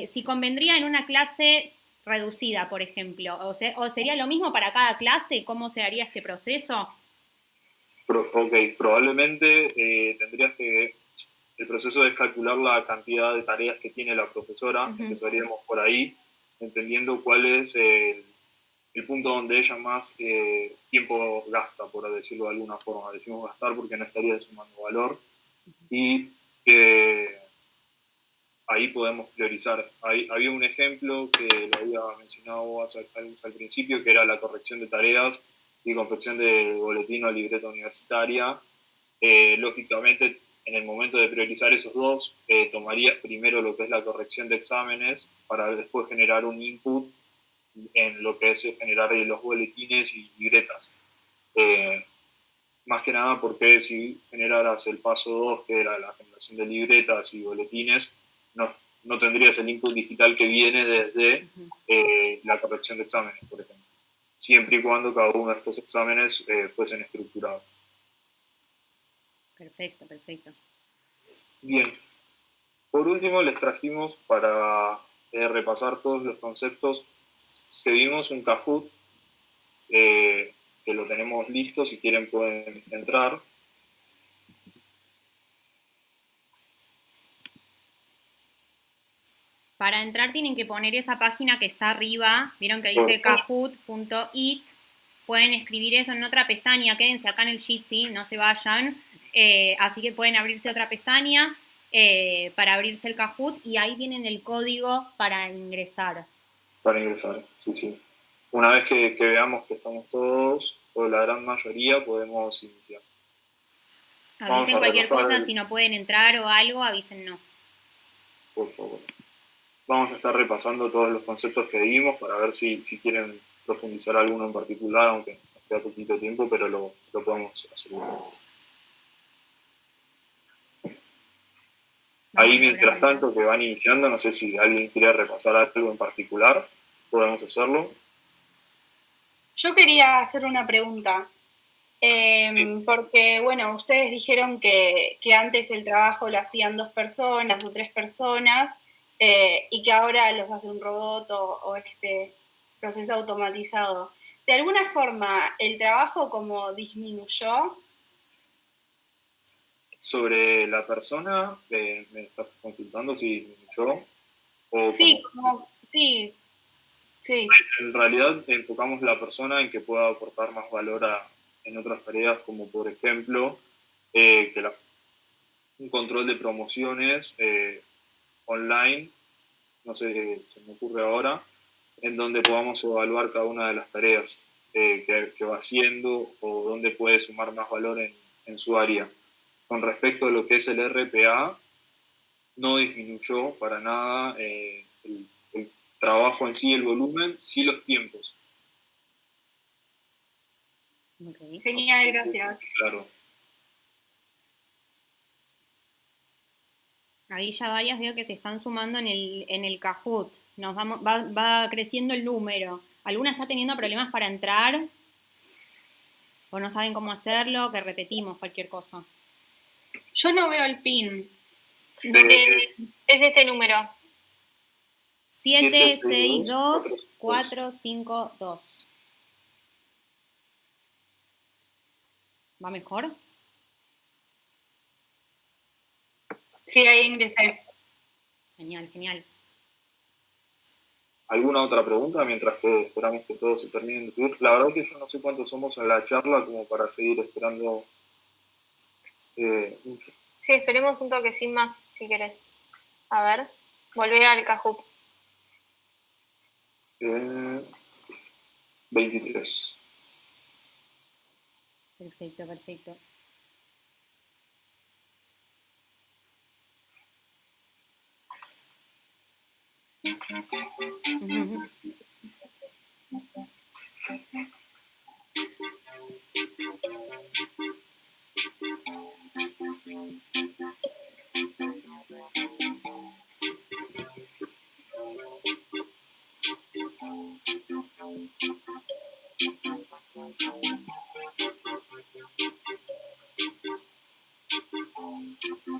si convendría en una clase reducida, por ejemplo, o sería lo mismo para cada clase, ¿cómo se haría este proceso? Probablemente el proceso es calcular la cantidad de tareas que tiene la profesora. Empezaríamos por ahí, entendiendo cuál es el punto donde ella más tiempo gasta, por decirlo de alguna forma. Decimos gastar porque no estaría sumando valor, y ahí podemos priorizar. Había un ejemplo que lo había mencionado al principio, que era la corrección de tareas y confección de boletín o libreta universitaria. Lógicamente, en el momento de priorizar esos dos, tomarías primero lo que es la corrección de exámenes, para después generar un input en lo que es generar los boletines y libretas. Más que nada porque si generaras el paso 2, que era la generación de libretas y boletines, no tendrías el input digital que viene desde la corrección de exámenes, por ejemplo, siempre y cuando cada uno de estos exámenes fuesen estructurados. Perfecto. Bien, por último les trajimos, para repasar todos los conceptos que vimos, un Kahoot que lo tenemos listo, si quieren pueden entrar. Para entrar tienen que poner esa página que está arriba, vieron que dice kahoot.it, pueden escribir eso en otra pestaña, quédense acá en el Jitsi, no se vayan, así que pueden abrirse otra pestaña para abrirse el Kahoot y ahí tienen el código para ingresar. Para ingresar, sí, sí. Una vez que veamos que estamos todos, o la gran mayoría, podemos iniciar. Avisen cualquier cosa, si no pueden entrar o algo, avísennos. Por favor. Vamos a estar repasando todos los conceptos que vimos para ver si quieren profundizar alguno en particular, aunque nos queda poquito tiempo, pero lo podemos hacer. Ahí, mientras tanto, que van iniciando, no sé si alguien quiere repasar algo en particular, podemos hacerlo. Yo quería hacer una pregunta, porque, bueno, ustedes dijeron que antes el trabajo lo hacían 2 personas o 3 personas, y que ahora los hace un robot o este proceso automatizado. ¿De alguna forma el trabajo como disminuyó? Sobre la persona, me estás consultando si disminuyó. Sí, sí. En realidad enfocamos la persona en que pueda aportar más valor en otras tareas, como por ejemplo un control de promociones online, no sé, se me ocurre ahora, en donde podamos evaluar cada una de las tareas que va haciendo o dónde puede sumar más valor en su área. Con respecto a lo que es el RPA, no disminuyó para nada el trabajo en sí, el volumen, sí los tiempos. Okay. Genial, gracias. Claro. Ahí ya varias veo que se están sumando en el Kahoot. Va creciendo el número. ¿Alguna está teniendo problemas para entrar? ¿O no saben cómo hacerlo? Que repetimos cualquier cosa. Yo no veo el PIN. Es este número. 762452. ¿Va mejor? Sí, ahí ingresé. Genial, genial. ¿Alguna otra pregunta mientras que esperamos que todos se terminen de subir? La verdad que yo no sé cuántos somos en la charla como para seguir esperando mucho. Sí, esperemos un toquecín más, si querés. A ver, volvé al Kahoot. 23. Perfecto, perfecto.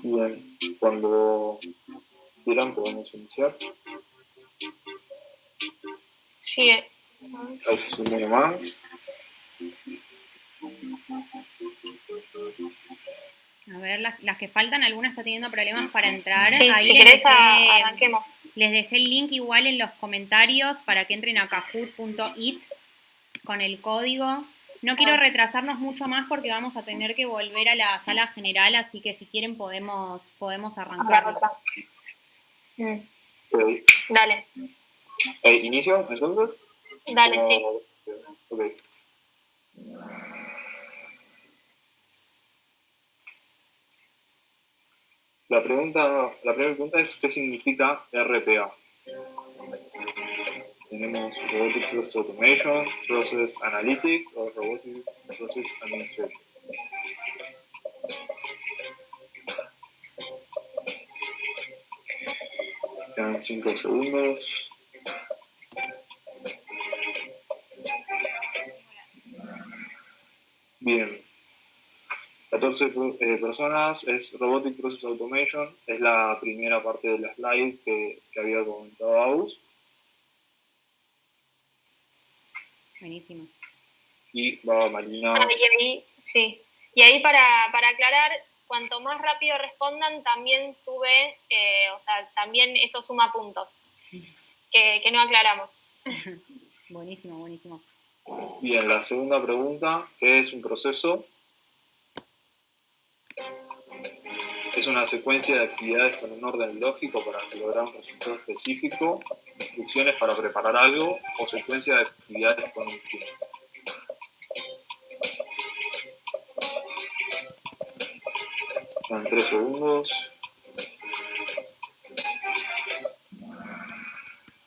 Bien, cuando quieran podemos iniciar. Sí. Ahí se suma uno más. A ver, las que faltan, alguna está teniendo problemas para entrar. Sí, ahí si querés arranquemos. Les dejé el link igual en los comentarios para que entren a kahoot.it con el código. No quiero retrasarnos mucho más porque vamos a tener que volver a la sala general, así que si quieren podemos arrancar. Okay. Dale. ¿Inicio entonces? Dale, sí. Ok. La primera pregunta es ¿qué significa RPA? Tenemos Robotic Process Automation, Process Analytics o Robotic Process Administration. Quedan 5 segundos. Bien. 14 personas, es Robotic Process Automation, es la primera parte de la slide que había comentado Agus. Buenísimo. y va Marina. Y ahí, sí. Y ahí para aclarar, cuanto más rápido respondan, también sube, o sea, también eso suma puntos, que no aclaramos. Buenísimo, buenísimo. Bien, la segunda pregunta, ¿qué es un proceso? Es una secuencia de actividades con un orden lógico para lograr un resultado específico, instrucciones para preparar algo o secuencia de actividades con un fin. En 3 segundos.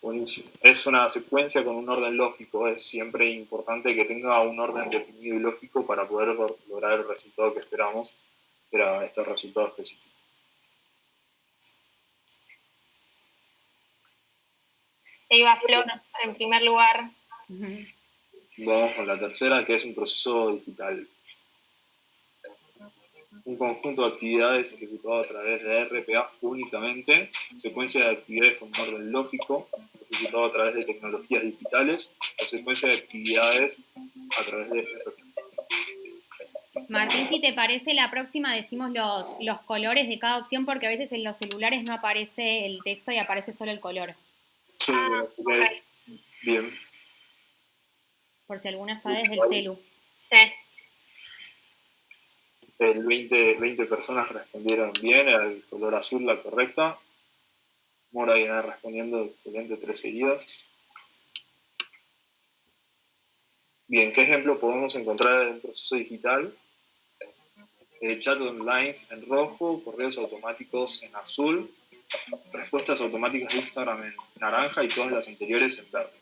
Buenísimo. Es una secuencia con un orden lógico. Es siempre importante que tenga un orden definido y lógico para poder lograr el resultado que esperamos, que era este resultado específico. Ahí va Flor, en primer lugar. Vamos con la tercera, que es un proceso digital. Un conjunto de actividades ejecutado a través de RPA únicamente, secuencia de actividades con un orden lógico, ejecutado a través de tecnologías digitales, o secuencia de actividades a través de RPA. Martín, si te parece, la próxima decimos los colores de cada opción, porque a veces en los celulares no aparece el texto y aparece solo el color. Sí, okay. Bien. Por si alguna está desde el celu. Sí. 20 personas respondieron bien, era el color azul la correcta. Mora viene respondiendo excelente 3 seguidas. Bien, ¿qué ejemplo podemos encontrar en un proceso digital? Chat online en rojo, correos automáticos en azul, respuestas automáticas de Instagram en naranja y todas las anteriores en verde.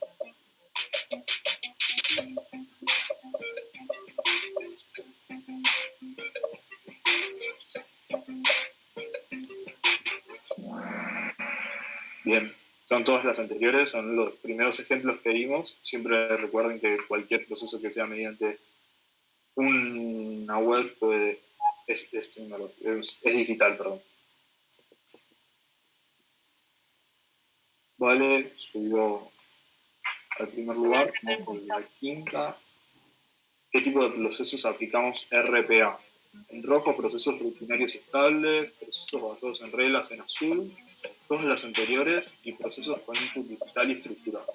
Bien, son todas las anteriores, son los primeros ejemplos que vimos. Siempre recuerden que cualquier proceso que sea mediante una web es digital, perdón. Vale, subió al primer lugar. Vamos con la quinta. ¿Qué tipo de procesos aplicamos RPA? En rojo, procesos rutinarios estables, procesos basados en reglas en azul, todas las anteriores y procesos con input digital y estructurado.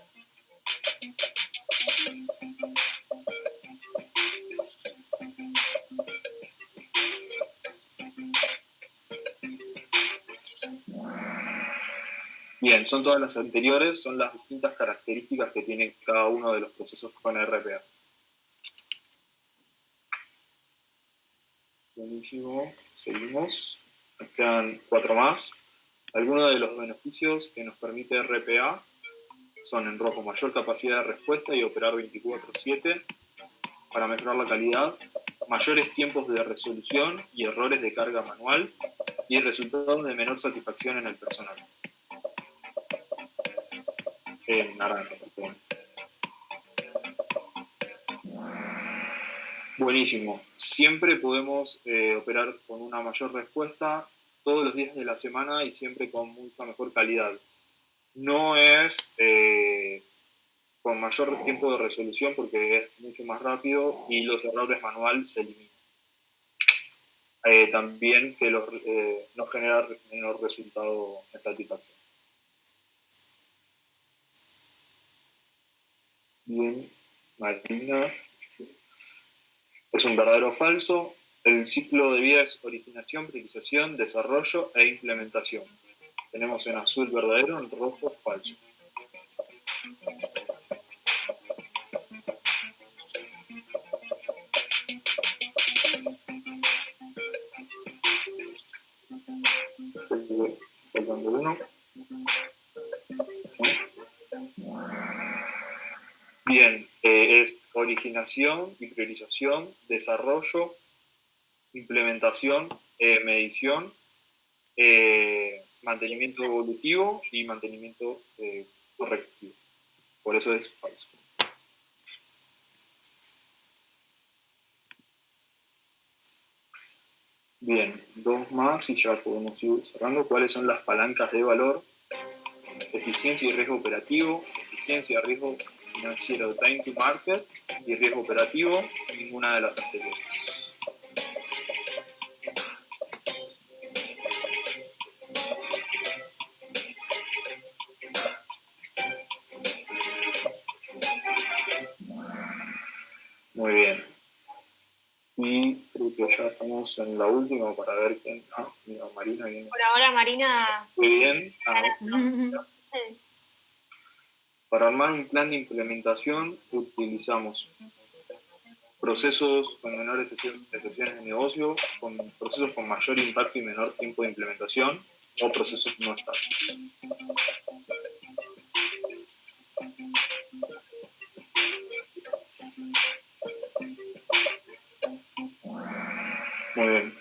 Bien, son todas las anteriores, son las distintas características que tiene cada uno de los procesos con RPA. Buenísimo, seguimos. Nos quedan 4 más. Algunos de los beneficios que nos permite RPA son en rojo, mayor capacidad de respuesta y operar 24/7 para mejorar la calidad, mayores tiempos de resolución y errores de carga manual y resultados de menor satisfacción en el personal. En naranja, perdón. Buenísimo. Siempre podemos operar con una mayor respuesta todos los días de la semana y siempre con mucha mejor calidad. No es con mayor tiempo de resolución porque es mucho más rápido y los errores manual se eliminan. También que nos genera menor resultado en satisfacción. Bien, Martina. Es un verdadero o falso. El ciclo de vida es originación, priorización, desarrollo e implementación. Tenemos en azul verdadero, en rojo falso. Faltando uno. Bien, es originación y priorización, desarrollo, implementación, medición, mantenimiento evolutivo y mantenimiento correctivo. Por eso es falso. Bien, 2 más y ya podemos ir cerrando. ¿Cuáles son las palancas de valor? Eficiencia y riesgo operativo, eficiencia, riesgo financiero, time to market y riesgo operativo, ninguna de las anteriores. Muy bien. Y creo que ya estamos en la última para ver quién. Mira, Marina viene. Por ahora, Marina. Muy bien. Para armar un plan de implementación utilizamos procesos con menores excepciones de negocio, con procesos con mayor impacto y menor tiempo de implementación, o procesos no estáticos. Muy bien.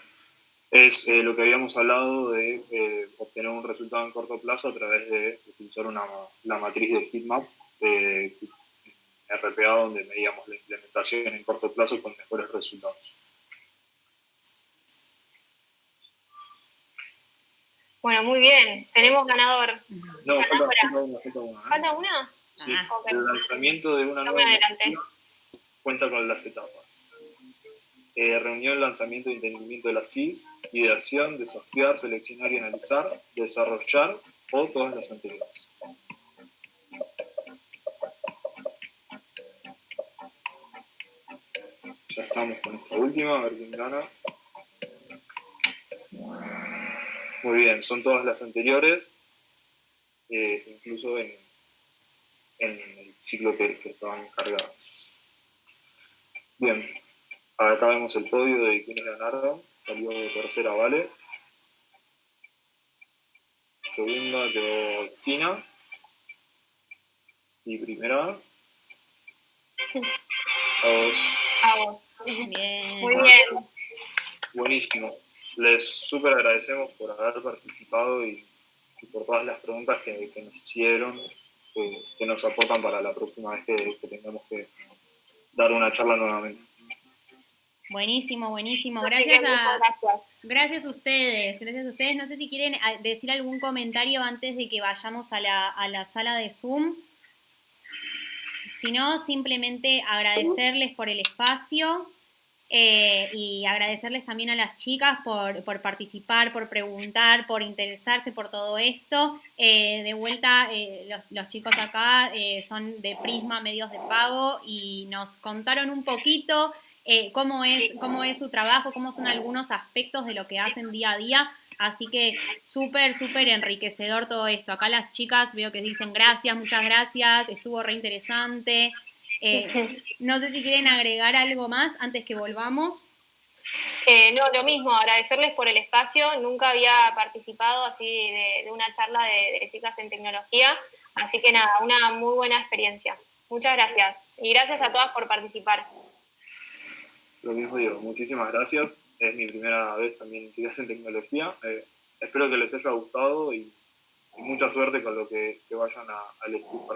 Es lo que habíamos hablado de obtener un resultado en corto plazo a través de utilizar la matriz de heatmap RPA, donde medíamos la implementación en corto plazo con mejores resultados. Bueno, muy bien. Tenemos ganador. No, falta una. ¿Falta una? Sí. Okay. El lanzamiento de una nueva cuenta con las etapas. Reunión, lanzamiento y entendimiento de las CIS, ideación, desafiar, seleccionar y analizar, desarrollar o todas las anteriores. Ya estamos con esta última, a ver quién gana. Muy bien, son todas las anteriores, incluso en el ciclo que estaban cargadas. Bien, acá vemos el podio de quienes ganaron. Salió de tercera Vale. Segunda quedó China. Y primera, a vos. Bien. Muy bien. Buenísimo. Les súper agradecemos por haber participado y por todas las preguntas que nos hicieron, que nos aportan para la próxima vez que tengamos que dar una charla nuevamente. Buenísimo. Gracias a ustedes. No sé si quieren decir algún comentario antes de que vayamos a la sala de Zoom. Si no, simplemente agradecerles por el espacio y agradecerles también a las chicas por participar, por preguntar, por interesarse por todo esto. De vuelta, los chicos acá son de Prisma Medios de Pago y nos contaron un poquito cómo es su trabajo, cómo son algunos aspectos de lo que hacen día a día. Así que súper enriquecedor todo esto. Acá las chicas veo que dicen gracias, muchas gracias, estuvo re interesante. No sé si quieren agregar algo más antes que volvamos. No, lo mismo, agradecerles por el espacio. Nunca había participado así de una charla de chicas en tecnología. Así que nada, una muy buena experiencia. Muchas gracias. Y gracias a todas por participar. Lo mismo digo, muchísimas gracias. Es mi primera vez también que en tecnología. Espero que les haya gustado y mucha suerte con lo que vayan a elegir.